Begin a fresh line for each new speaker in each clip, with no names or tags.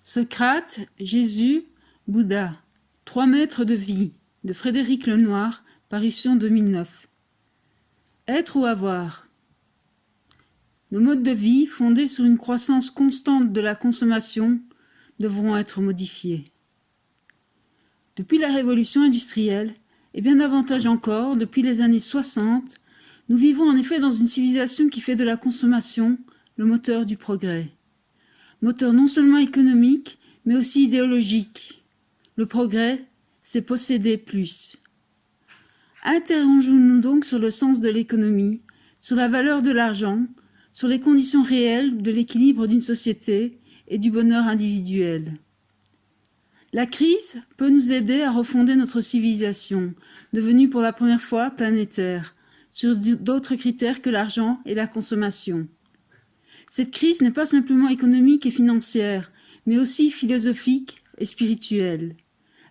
Socrate, Jésus, Bouddha. 3 maîtres de vie, de Frédéric Lenoir, parution 2009. Être ou avoir. Nos modes de vie, fondés sur une croissance constante de la consommation, devront être modifiés. Depuis la révolution industrielle, et bien davantage encore depuis les années 60, nous vivons en effet dans une civilisation qui fait de la consommation le moteur du progrès. Moteur non seulement économique, mais aussi idéologique. Le progrès, c'est posséder plus. Interrogeons-nous donc sur le sens de l'économie, sur la valeur de l'argent, sur les conditions réelles de l'équilibre d'une société et du bonheur individuel. La crise peut nous aider à refonder notre civilisation, devenue pour la première fois planétaire, sur d'autres critères que l'argent et la consommation. Cette crise n'est pas simplement économique et financière, mais aussi philosophique et spirituelle.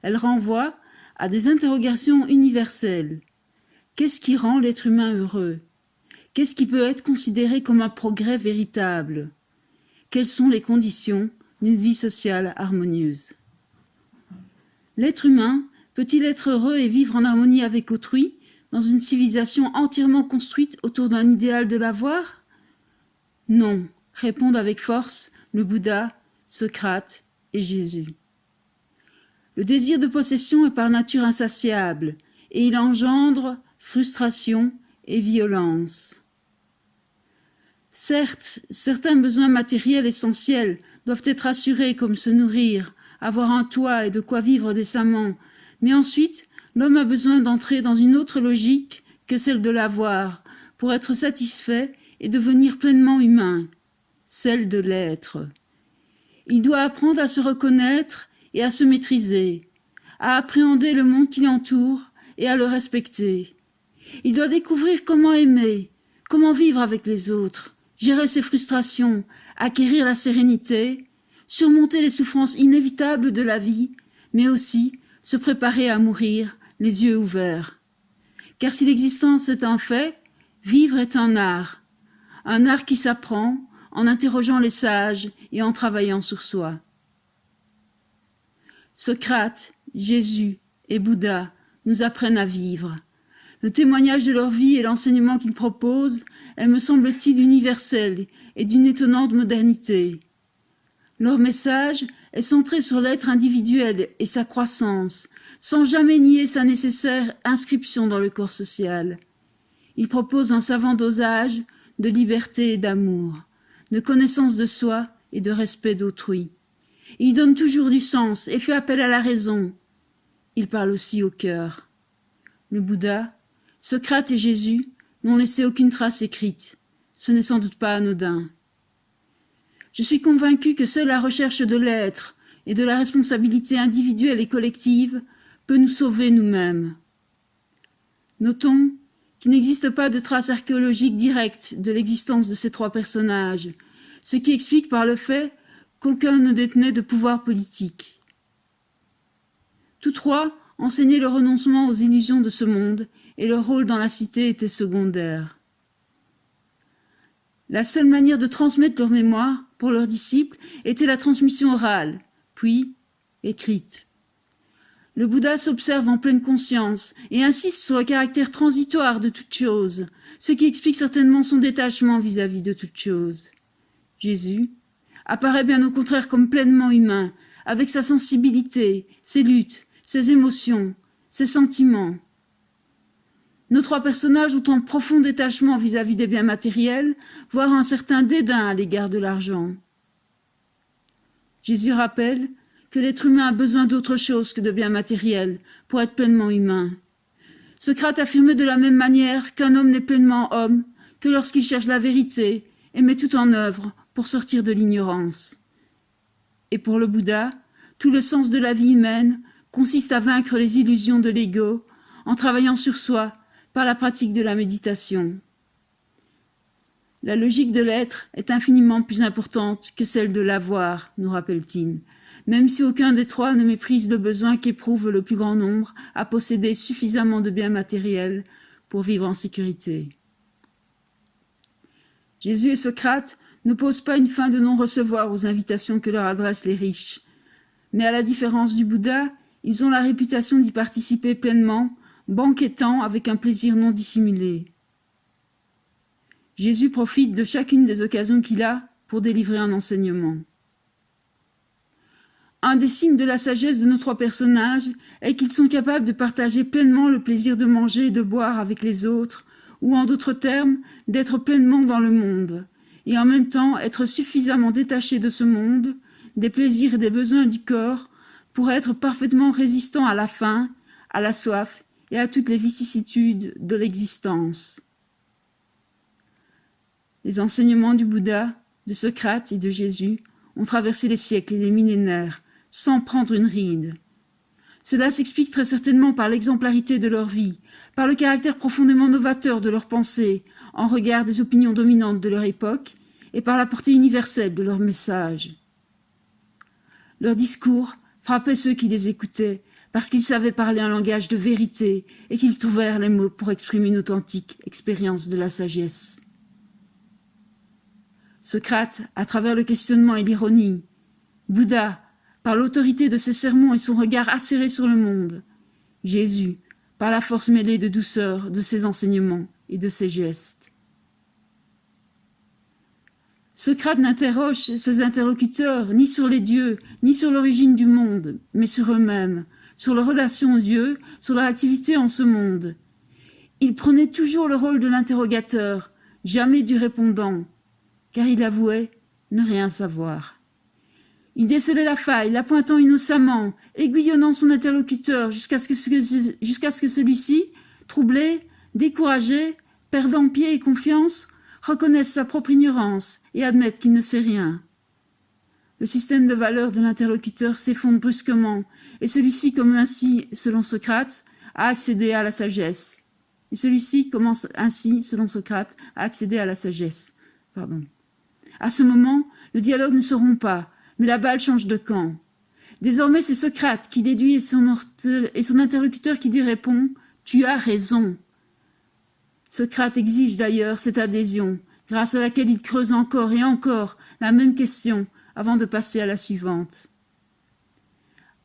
Elle renvoie à des interrogations universelles. Qu'est-ce qui rend l'être humain heureux? Qu'est-ce qui peut être considéré comme un progrès véritable? Quelles sont les conditions d'une vie sociale harmonieuse? L'être humain peut-il être heureux et vivre en harmonie avec autrui, dans une civilisation entièrement construite autour d'un idéal de l'avoir? Non, répondent avec force le Bouddha, Socrate et Jésus. Le désir de possession est par nature insatiable, et il engendre frustration et violence. Certes, certains besoins matériels essentiels doivent être assurés comme se nourrir, avoir un toit et de quoi vivre décemment, mais ensuite, l'homme a besoin d'entrer dans une autre logique que celle de l'avoir, pour être satisfait et devenir pleinement humain, celle de l'être. Il doit apprendre à se reconnaître et à se maîtriser, à appréhender le monde qui l'entoure et à le respecter. Il doit découvrir comment aimer, comment vivre avec les autres, gérer ses frustrations, acquérir la sérénité, surmonter les souffrances inévitables de la vie, mais aussi se préparer à mourir les yeux ouverts. Car si l'existence est un fait, vivre est un art qui s'apprend en interrogeant les sages et en travaillant sur soi. Socrate, Jésus et Bouddha nous apprennent à vivre. Le témoignage de leur vie et l'enseignement qu'ils proposent est, me semble-t-il, universel et d'une étonnante modernité. Leur message est centré sur l'être individuel et sa croissance, sans jamais nier sa nécessaire inscription dans le corps social. Ils proposent un savant dosage de liberté et d'amour, de connaissance de soi et de respect d'autrui. Ils donnent toujours du sens et fait appel à la raison. Ils parlent aussi au cœur. Le Bouddha, Socrate et Jésus n'ont laissé aucune trace écrite. Ce n'est sans doute pas anodin. Je suis convaincu que seule la recherche de l'être et de la responsabilité individuelle et collective peut nous sauver nous-mêmes. Notons qu'il n'existe pas de traces archéologiques directes de l'existence de ces 3 personnages, ce qui explique par le fait qu'aucun ne détenait de pouvoir politique. Tous 3 enseignaient le renoncement aux illusions de ce monde et leur rôle dans la cité était secondaire. La seule manière de transmettre leur mémoire pour leurs disciples était la transmission orale, puis écrite. Le Bouddha s'observe en pleine conscience et insiste sur le caractère transitoire de toute chose, ce qui explique certainement son détachement vis-à-vis de toute chose. Jésus apparaît bien au contraire comme pleinement humain, avec sa sensibilité, ses luttes, ses émotions, ses sentiments. Nos 3 personnages ont un profond détachement vis-à-vis des biens matériels, voire un certain dédain à l'égard de l'argent. Jésus rappelle que l'être humain a besoin d'autre chose que de biens matériels pour être pleinement humain. Socrate affirmait de la même manière qu'un homme n'est pleinement homme que lorsqu'il cherche la vérité et met tout en œuvre pour sortir de l'ignorance. Et pour le Bouddha, tout le sens de la vie humaine consiste à vaincre les illusions de l'ego en travaillant sur soi par la pratique de la méditation. La logique de l'être est infiniment plus importante que celle de l'avoir, nous rappelle-t-il, même si aucun des 3 ne méprise le besoin qu'éprouve le plus grand nombre à posséder suffisamment de biens matériels pour vivre en sécurité. Jésus et Socrate ne posent pas une fin de non-recevoir aux invitations que leur adressent les riches. Mais à la différence du Bouddha, ils ont la réputation d'y participer pleinement, banquetant avec un plaisir non dissimulé. Jésus profite de chacune des occasions qu'il a pour délivrer un enseignement. Un des signes de la sagesse de nos trois personnages est qu'ils sont capables de partager pleinement le plaisir de manger et de boire avec les autres, ou en d'autres termes, d'être pleinement dans le monde, et en même temps être suffisamment détachés de ce monde, des plaisirs et des besoins du corps, pour être parfaitement résistants à la faim, à la soif et à toutes les vicissitudes de l'existence. Les enseignements du Bouddha, de Socrate et de Jésus ont traversé les siècles et les millénaires, sans prendre une ride. Cela s'explique très certainement par l'exemplarité de leur vie, par le caractère profondément novateur de leurs pensées, en regard des opinions dominantes de leur époque, et par la portée universelle de leur message. Leurs discours frappaient ceux qui les écoutaient, parce qu'ils savaient parler un langage de vérité et qu'ils trouvèrent les mots pour exprimer une authentique expérience de la sagesse. Socrate, à travers le questionnement et l'ironie, Bouddha, par l'autorité de ses sermons et son regard acéré sur le monde, Jésus, par la force mêlée de douceur de ses enseignements et de ses gestes. Socrate n'interroge ses interlocuteurs ni sur les dieux, ni sur l'origine du monde, mais sur eux-mêmes, sur leur relation aux dieux, sur leur activité en ce monde. Il prenait toujours le rôle de l'interrogateur, jamais du répondant, car il avouait ne rien savoir. Il décelait la faille, la pointant innocemment, aiguillonnant son interlocuteur jusqu'à ce que celui-ci, troublé, découragé, perdant pied et confiance, reconnaisse sa propre ignorance et admette qu'il ne sait rien. Le système de valeurs de l'interlocuteur s'effondre brusquement, et celui-ci commence ainsi, selon Socrate, à accéder à la sagesse. À ce moment, le dialogue ne se rompt pas, mais la balle change de camp. Désormais, c'est Socrate qui déduit et son interlocuteur qui lui répond « Tu as raison ». Socrate exige d'ailleurs cette adhésion, grâce à laquelle il creuse encore et encore la même question avant de passer à la suivante.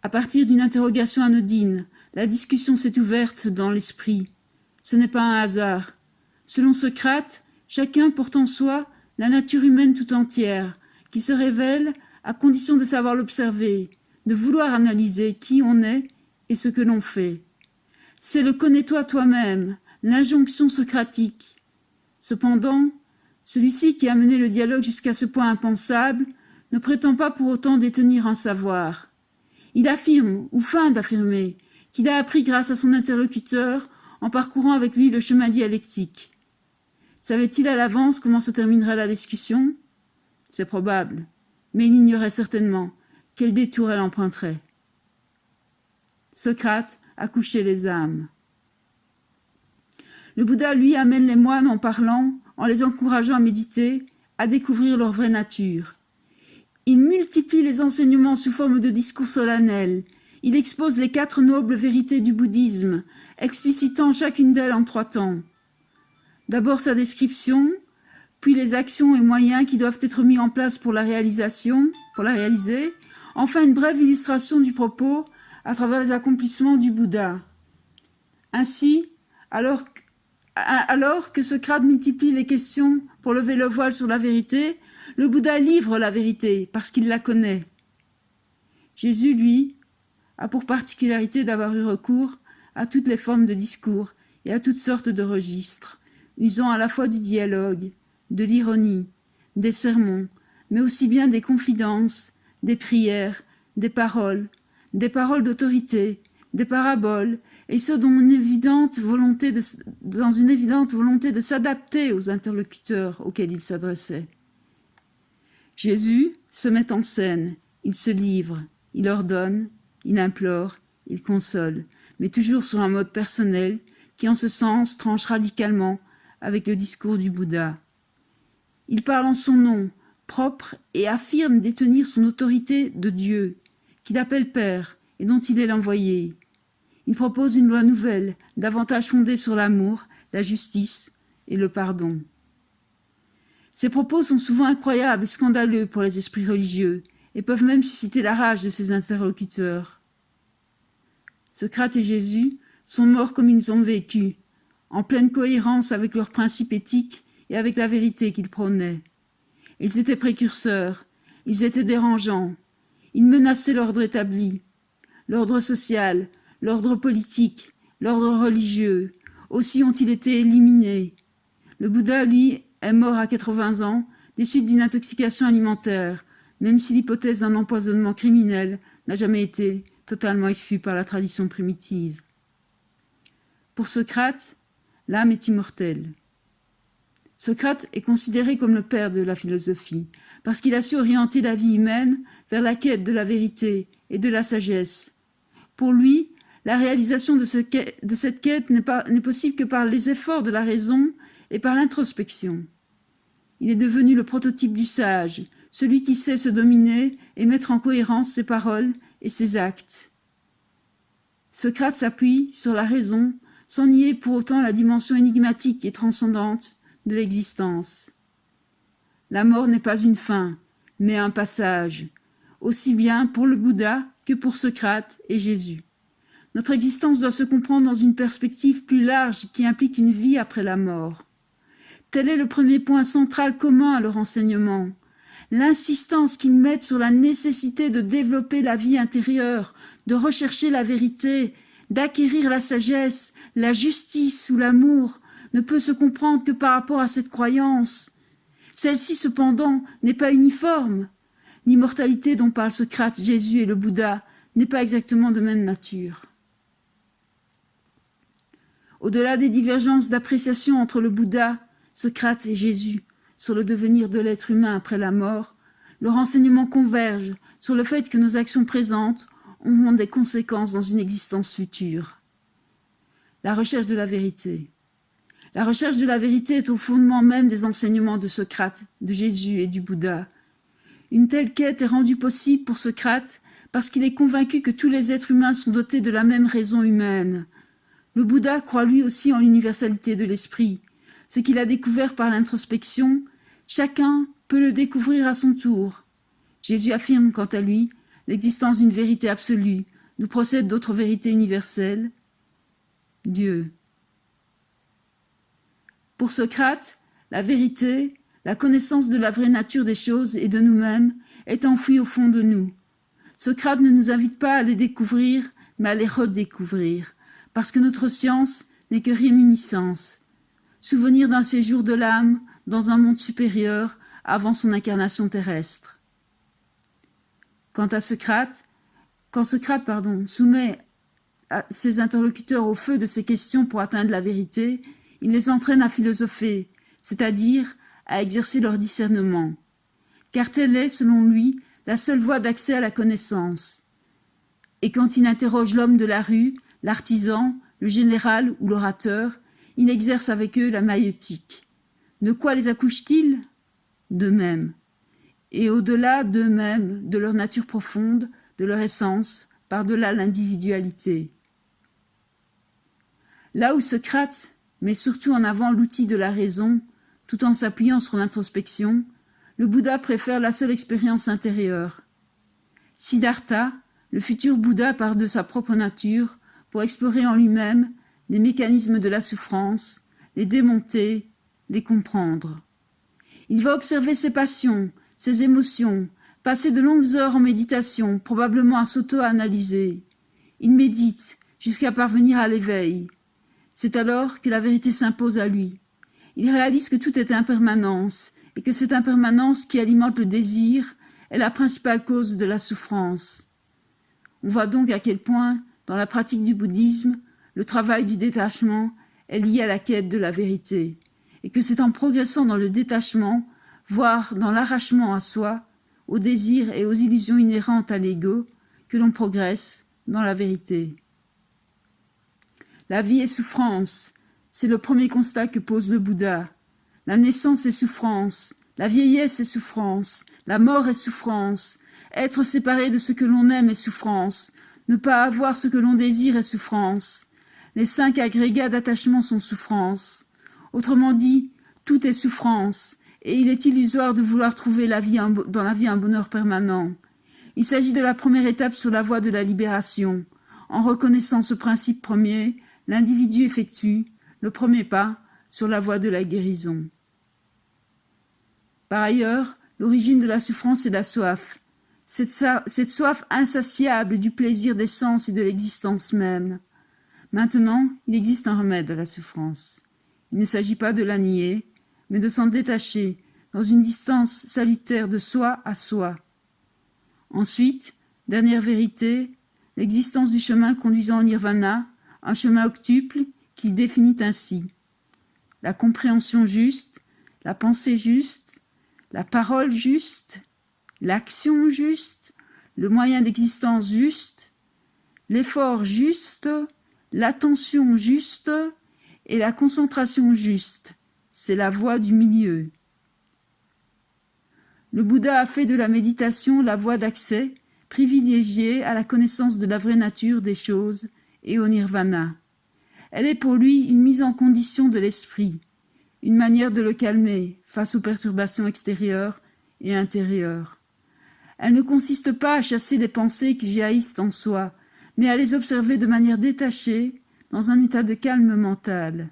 À partir d'une interrogation anodine, la discussion s'est ouverte dans l'esprit. Ce n'est pas un hasard. Selon Socrate, chacun porte en soi la nature humaine tout entière, qui se révèle à condition de savoir l'observer, de vouloir analyser qui on est et ce que l'on fait. C'est le « connais-toi toi-même », l'injonction socratique. Cependant, celui-ci qui a mené le dialogue jusqu'à ce point impensable ne prétend pas pour autant détenir un savoir. Il affirme, ou feint d'affirmer, qu'il a appris grâce à son interlocuteur en parcourant avec lui le chemin dialectique. Savait-il à l'avance comment se terminerait la discussion ? C'est probable, mais il ignorait certainement quel détour elle emprunterait. Socrate a couché les âmes. Le Bouddha, lui, amène les moines en parlant, en les encourageant à méditer, à découvrir leur vraie nature. Il multiplie les enseignements sous forme de discours solennels. Il expose les 4 nobles vérités du bouddhisme, explicitant chacune d'elles en 3 temps. D'abord sa description, puis les actions et moyens qui doivent être mis en place pour la réaliser, enfin une brève illustration du propos à travers les accomplissements du Bouddha. Ainsi, alors que Socrate multiplie les questions pour lever le voile sur la vérité, le Bouddha livre la vérité parce qu'il la connaît. Jésus, lui, a pour particularité d'avoir eu recours à toutes les formes de discours et à toutes sortes de registres, usant à la fois du dialogue, de l'ironie, des sermons, mais aussi bien des confidences, des prières, des paroles d'autorité, des paraboles, et ce dans une évidente volonté de s'adapter aux interlocuteurs auxquels il s'adressait. Jésus se met en scène, il se livre, il ordonne, il implore, il console, mais toujours sur un mode personnel qui en ce sens tranche radicalement avec le discours du Bouddha. Il parle en son nom propre et affirme détenir son autorité de Dieu, qu'il appelle Père et dont il est l'envoyé. Il propose une loi nouvelle, davantage fondée sur l'amour, la justice et le pardon. Ces propos sont souvent incroyables et scandaleux pour les esprits religieux, et peuvent même susciter la rage de ses interlocuteurs. Socrate et Jésus sont morts comme ils ont vécu, en pleine cohérence avec leurs principes éthiques et avec la vérité qu'ils prônaient. Ils étaient précurseurs, ils étaient dérangeants, ils menaçaient l'ordre établi, l'ordre social, l'ordre politique, l'ordre religieux, aussi ont-ils été éliminés. Le Bouddha, lui, est mort à 80 ans, des suites d'une intoxication alimentaire, même si l'hypothèse d'un empoisonnement criminel n'a jamais été totalement exclue par la tradition primitive. Pour Socrate, l'âme est immortelle. Socrate est considéré comme le père de la philosophie, parce qu'il a su orienter la vie humaine vers la quête de la vérité et de la sagesse. Pour lui, la réalisation de cette quête n'est possible que par les efforts de la raison et par l'introspection. Il est devenu le prototype du sage, celui qui sait se dominer et mettre en cohérence ses paroles et ses actes. Socrate s'appuie sur la raison, sans nier pour autant la dimension énigmatique et transcendante de l'existence. La mort n'est pas une fin, mais un passage, aussi bien pour le Bouddha que pour Socrate et Jésus. Notre existence doit se comprendre dans une perspective plus large qui implique une vie après la mort. Tel est le premier point central commun à leur enseignement, l'insistance qu'ils mettent sur la nécessité de développer la vie intérieure, de rechercher la vérité, d'acquérir la sagesse, la justice ou l'amour, ne peut se comprendre que par rapport à cette croyance. Celle-ci, cependant, n'est pas uniforme. L'immortalité dont parlent Socrate, Jésus et le Bouddha n'est pas exactement de même nature. Au-delà des divergences d'appréciation entre le Bouddha, Socrate et Jésus sur le devenir de l'être humain après la mort, leurs enseignements convergent sur le fait que nos actions présentes auront des conséquences dans une existence future. La recherche de la vérité. La recherche de la vérité est au fondement même des enseignements de Socrate, de Jésus et du Bouddha. Une telle quête est rendue possible pour Socrate parce qu'il est convaincu que tous les êtres humains sont dotés de la même raison humaine. Le Bouddha croit lui aussi en l'universalité de l'esprit. Ce qu'il a découvert par l'introspection, chacun peut le découvrir à son tour. Jésus affirme quant à lui l'existence d'une vérité absolue, nous procède d'autres vérités universelles. Dieu. Pour Socrate, la vérité, la connaissance de la vraie nature des choses et de nous-mêmes est enfouie au fond de nous. Socrate ne nous invite pas à les découvrir, mais à les redécouvrir, parce que notre science n'est que réminiscence, souvenir d'un séjour de l'âme dans un monde supérieur avant son incarnation terrestre. Quand Socrate soumet ses interlocuteurs au feu de ces questions pour atteindre la vérité, il les entraîne à philosopher, c'est-à-dire à exercer leur discernement, car telle est, selon lui, la seule voie d'accès à la connaissance. Et quand il interroge l'homme de la rue, l'artisan, le général ou l'orateur, il exerce avec eux la maïeutique. De quoi les accouche-t-il ? D'eux-mêmes. Et au-delà d'eux-mêmes, de leur nature profonde, de leur essence, par-delà l'individualité. Là où Socrate met surtout en avant l'outil de la raison, tout en s'appuyant sur l'introspection, le Bouddha préfère la seule expérience intérieure. Siddhartha, le futur Bouddha, part de sa propre nature pour explorer en lui-même les mécanismes de la souffrance, les démonter, les comprendre. Il va observer ses passions, ses émotions, passer de longues heures en méditation, probablement à s'auto-analyser. Il médite jusqu'à parvenir à l'éveil. C'est alors que la vérité s'impose à lui. Il réalise que tout est impermanence et que cette impermanence qui alimente le désir est la principale cause de la souffrance. On voit donc à quel point, dans la pratique du bouddhisme, le travail du détachement est lié à la quête de la vérité, et que c'est en progressant dans le détachement, voire dans l'arrachement à soi, aux désirs et aux illusions inhérentes à l'ego, que l'on progresse dans la vérité. La vie est souffrance, c'est le premier constat que pose le Bouddha. La naissance est souffrance, la vieillesse est souffrance, la mort est souffrance, être séparé de ce que l'on aime est souffrance, ne pas avoir ce que l'on désire est souffrance. Les 5 agrégats d'attachement sont souffrance. Autrement dit, tout est souffrance, et il est illusoire de vouloir trouver dans la vie un bonheur permanent. Il s'agit de la première étape sur la voie de la libération. En reconnaissant ce principe premier, l'individu effectue le premier pas sur la voie de la guérison. Par ailleurs, l'origine de la souffrance est la soif. Cette soif insatiable du plaisir des sens et de l'existence même. Maintenant, il existe un remède à la souffrance. Il ne s'agit pas de la nier, mais de s'en détacher dans une distance salutaire de soi à soi. Ensuite, dernière vérité, l'existence du chemin conduisant au nirvana, un chemin octuple qu'il définit ainsi. La compréhension juste, la pensée juste, la parole juste, l'action juste, le moyen d'existence juste, l'effort juste, l'attention juste et la concentration juste. C'est la voie du milieu. Le Bouddha a fait de la méditation la voie d'accès privilégiée à la connaissance de la vraie nature des choses et au nirvana. Elle est pour lui une mise en condition de l'esprit, une manière de le calmer face aux perturbations extérieures et intérieures. Elle ne consiste pas à chasser les pensées qui jaillissent en soi, mais à les observer de manière détachée, dans un état de calme mental,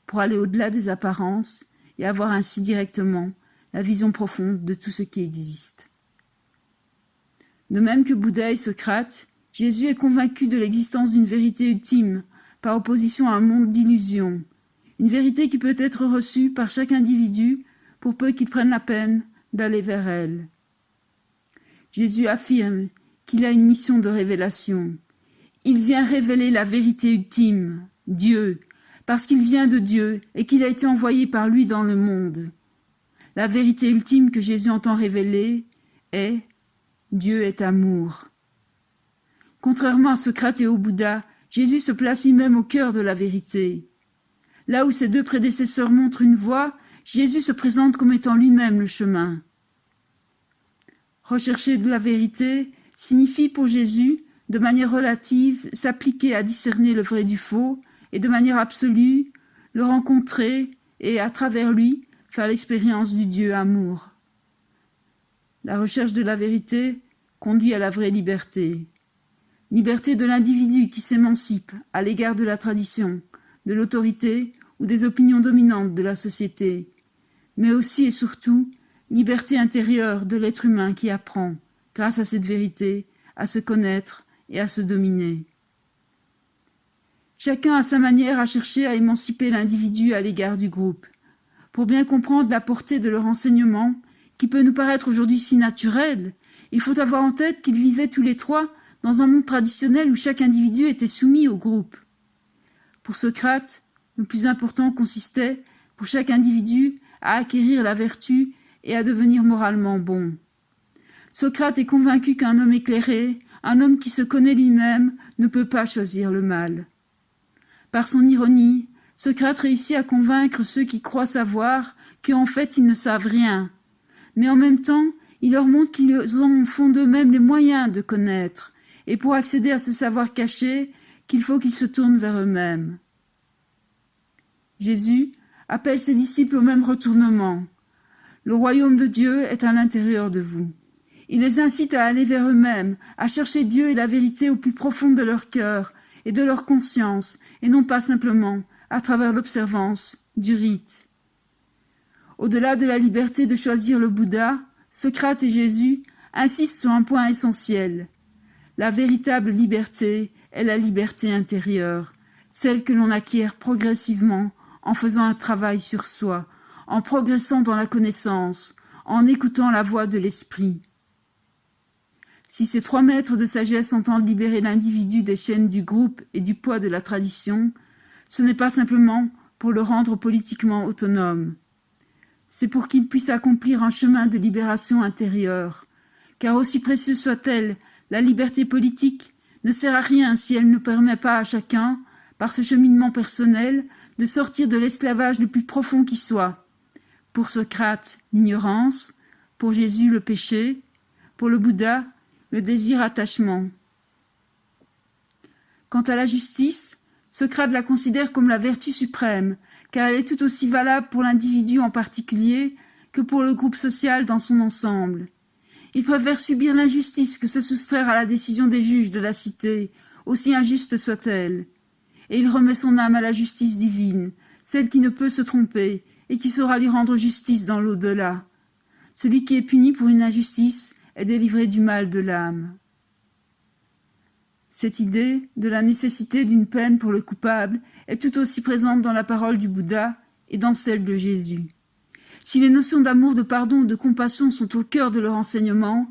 pour aller au-delà des apparences et avoir ainsi directement la vision profonde de tout ce qui existe. De même que Bouddha et Socrate, Jésus est convaincu de l'existence d'une vérité ultime, par opposition à un monde d'illusions, une vérité qui peut être reçue par chaque individu pour peu qu'il prenne la peine d'aller vers elle. Jésus affirme qu'il a une mission de révélation. Il vient révéler la vérité ultime, Dieu, parce qu'il vient de Dieu et qu'il a été envoyé par lui dans le monde. La vérité ultime que Jésus entend révéler est « Dieu est amour ». Contrairement à Socrate et au Bouddha, Jésus se place lui-même au cœur de la vérité. Là où ses deux prédécesseurs montrent une voie, Jésus se présente comme étant lui-même le chemin. Rechercher de la vérité signifie pour Jésus, de manière relative, s'appliquer à discerner le vrai du faux et de manière absolue, le rencontrer et, à travers lui, faire l'expérience du Dieu amour. La recherche de la vérité conduit à la vraie liberté. Liberté de l'individu qui s'émancipe à l'égard de la tradition, de l'autorité ou des opinions dominantes de la société, mais aussi et surtout liberté intérieure de l'être humain qui apprend, grâce à cette vérité, à se connaître et à se dominer. Chacun à sa manière a cherché à émanciper l'individu à l'égard du groupe. Pour bien comprendre la portée de leur enseignement, qui peut nous paraître aujourd'hui si naturel, il faut avoir en tête qu'ils vivaient tous les trois dans un monde traditionnel où chaque individu était soumis au groupe. Pour Socrate, le plus important consistait, pour chaque individu, à acquérir la vertu et à devenir moralement bon. Socrate est convaincu qu'un homme éclairé, un homme qui se connaît lui-même, ne peut pas choisir le mal. Par son ironie, Socrate réussit à convaincre ceux qui croient savoir qu'en fait ils ne savent rien. Mais en même temps, il leur montre qu'ils ont au fond d'eux-mêmes les moyens de connaître, et pour accéder à ce savoir caché, qu'il faut qu'ils se tournent vers eux-mêmes. Jésus appelle ses disciples au même retournement. Le royaume de Dieu est à l'intérieur de vous. Il les incite à aller vers eux-mêmes, à chercher Dieu et la vérité au plus profond de leur cœur et de leur conscience, et non pas simplement à travers l'observance du rite. Au-delà de la liberté de choisir le Bouddha, Socrate et Jésus insistent sur un point essentiel. La véritable liberté est la liberté intérieure, celle que l'on acquiert progressivement en faisant un travail sur soi, en progressant dans la connaissance, en écoutant la voix de l'esprit. Si ces trois maîtres de sagesse entendent libérer l'individu des chaînes du groupe et du poids de la tradition, ce n'est pas simplement pour le rendre politiquement autonome. C'est pour qu'il puisse accomplir un chemin de libération intérieure, car aussi précieuse soit-elle, la liberté politique ne sert à rien si elle ne permet pas à chacun, par ce cheminement personnel, de sortir de l'esclavage le plus profond qui soit. Pour Socrate, l'ignorance, pour Jésus, le péché, pour le Bouddha, le désir-attachement. Quant à la justice, Socrate la considère comme la vertu suprême, car elle est tout aussi valable pour l'individu en particulier que pour le groupe social dans son ensemble. Il préfère subir l'injustice que se soustraire à la décision des juges de la cité, aussi injuste soit-elle. Et il remet son âme à la justice divine, celle qui ne peut se tromper et qui saura lui rendre justice dans l'au-delà. Celui qui est puni pour une injustice est délivré du mal de l'âme. Cette idée de la nécessité d'une peine pour le coupable est tout aussi présente dans la parole du Bouddha et dans celle de Jésus. Si les notions d'amour, de pardon ou de compassion sont au cœur de leur enseignement,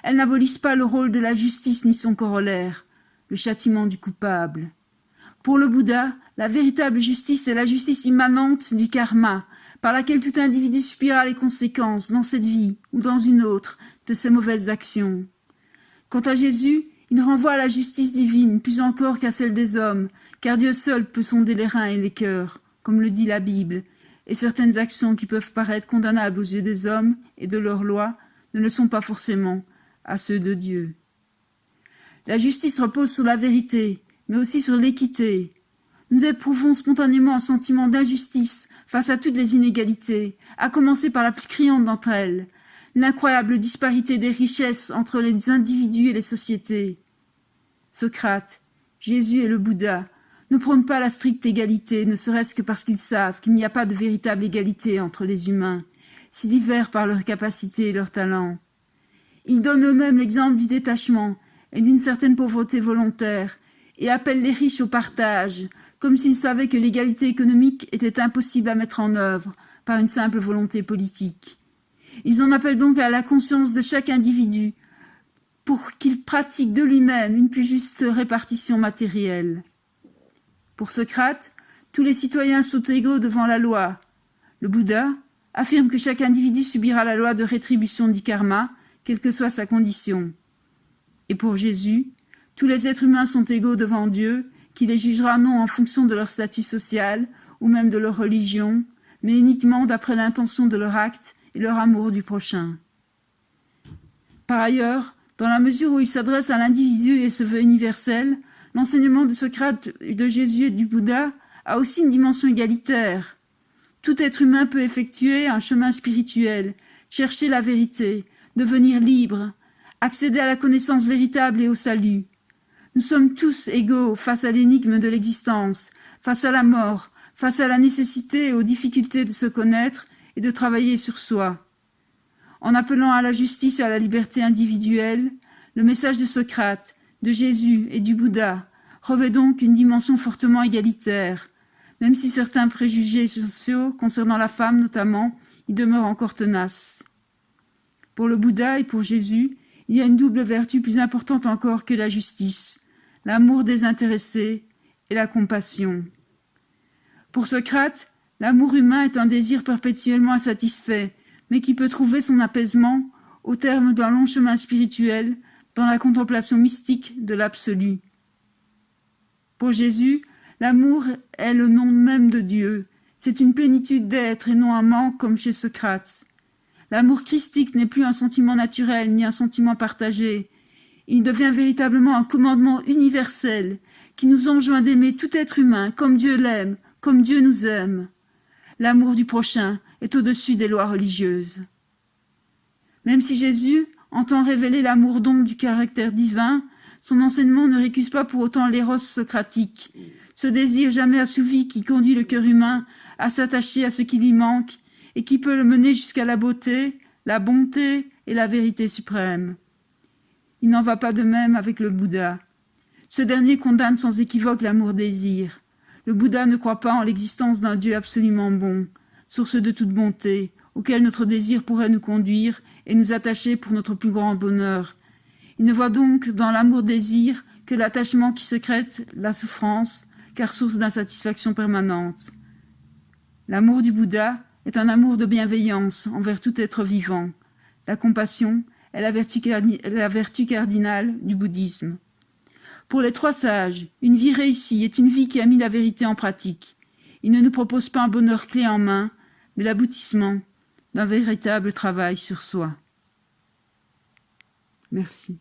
elles n'abolissent pas le rôle de la justice ni son corollaire, le châtiment du coupable. Pour le Bouddha, la véritable justice est la justice immanente du karma, par laquelle tout individu subira les conséquences, dans cette vie ou dans une autre, de ses mauvaises actions. Quant à Jésus, il renvoie à la justice divine plus encore qu'à celle des hommes, car Dieu seul peut sonder les reins et les cœurs, comme le dit la Bible, et certaines actions qui peuvent paraître condamnables aux yeux des hommes et de leurs lois ne le sont pas forcément à ceux de Dieu. La justice repose sur la vérité, mais aussi sur l'équité. Nous éprouvons spontanément un sentiment d'injustice face à toutes les inégalités, à commencer par la plus criante d'entre elles, l'incroyable disparité des richesses entre les individus et les sociétés. Socrate, Jésus et le Bouddha ne prônent pas la stricte égalité, ne serait-ce que parce qu'ils savent qu'il n'y a pas de véritable égalité entre les humains, si divers par leurs capacités et leurs talents. Ils donnent eux-mêmes l'exemple du détachement et d'une certaine pauvreté volontaire, et appellent les riches au partage, comme s'ils savaient que l'égalité économique était impossible à mettre en œuvre par une simple volonté politique. Ils en appellent donc à la conscience de chaque individu pour qu'il pratique de lui-même une plus juste répartition matérielle. Pour Socrate, tous les citoyens sont égaux devant la loi. Le Bouddha affirme que chaque individu subira la loi de rétribution du karma, quelle que soit sa condition. Et pour Jésus, tous les êtres humains sont égaux devant Dieu, qui les jugera non en fonction de leur statut social ou même de leur religion, mais uniquement d'après l'intention de leur acte et leur amour du prochain. Par ailleurs, dans la mesure où il s'adresse à l'individu et se veut universel, l'enseignement de Socrate, de Jésus et du Bouddha a aussi une dimension égalitaire. Tout être humain peut effectuer un chemin spirituel, chercher la vérité, devenir libre, accéder à la connaissance véritable et au salut. Nous sommes tous égaux face à l'énigme de l'existence, face à la mort, face à la nécessité et aux difficultés de se connaître et de travailler sur soi. En appelant à la justice et à la liberté individuelle, le message de Socrate, de Jésus et du Bouddha revêt donc une dimension fortement égalitaire, même si certains préjugés sociaux concernant la femme notamment y demeurent encore tenaces. Pour le Bouddha et pour Jésus, il y a une double vertu plus importante encore que la justice, l'amour désintéressé et la compassion. Pour Socrate, l'amour humain est un désir perpétuellement insatisfait, mais qui peut trouver son apaisement au terme d'un long chemin spirituel dans la contemplation mystique de l'absolu. Pour Jésus, l'amour est le nom même de Dieu, c'est une plénitude d'être et non un manque comme chez Socrate. L'amour christique n'est plus un sentiment naturel ni un sentiment partagé. Il devient véritablement un commandement universel qui nous enjoint d'aimer tout être humain comme Dieu l'aime, comme Dieu nous aime. L'amour du prochain est au-dessus des lois religieuses. Même si Jésus entend révéler l'amour don du caractère divin, son enseignement ne récuse pas pour autant l'éros socratique, ce désir jamais assouvi qui conduit le cœur humain à s'attacher à ce qui lui manque et qui peut le mener jusqu'à la beauté, la bonté et la vérité suprême. Il n'en va pas de même avec le Bouddha. Ce dernier condamne sans équivoque l'amour-désir. Le Bouddha ne croit pas en l'existence d'un Dieu absolument bon, source de toute bonté, auquel notre désir pourrait nous conduire et nous attacher pour notre plus grand bonheur. Il ne voit donc dans l'amour-désir que l'attachement qui sécrète la souffrance, car source d'insatisfaction permanente. L'amour du Bouddha est un amour de bienveillance envers tout être vivant. La compassion est la vertu cardinale du bouddhisme. Pour les trois sages, une vie réussie est une vie qui a mis la vérité en pratique. Ils ne nous proposent pas un bonheur clé en main, mais l'aboutissement d'un véritable travail sur soi. Merci.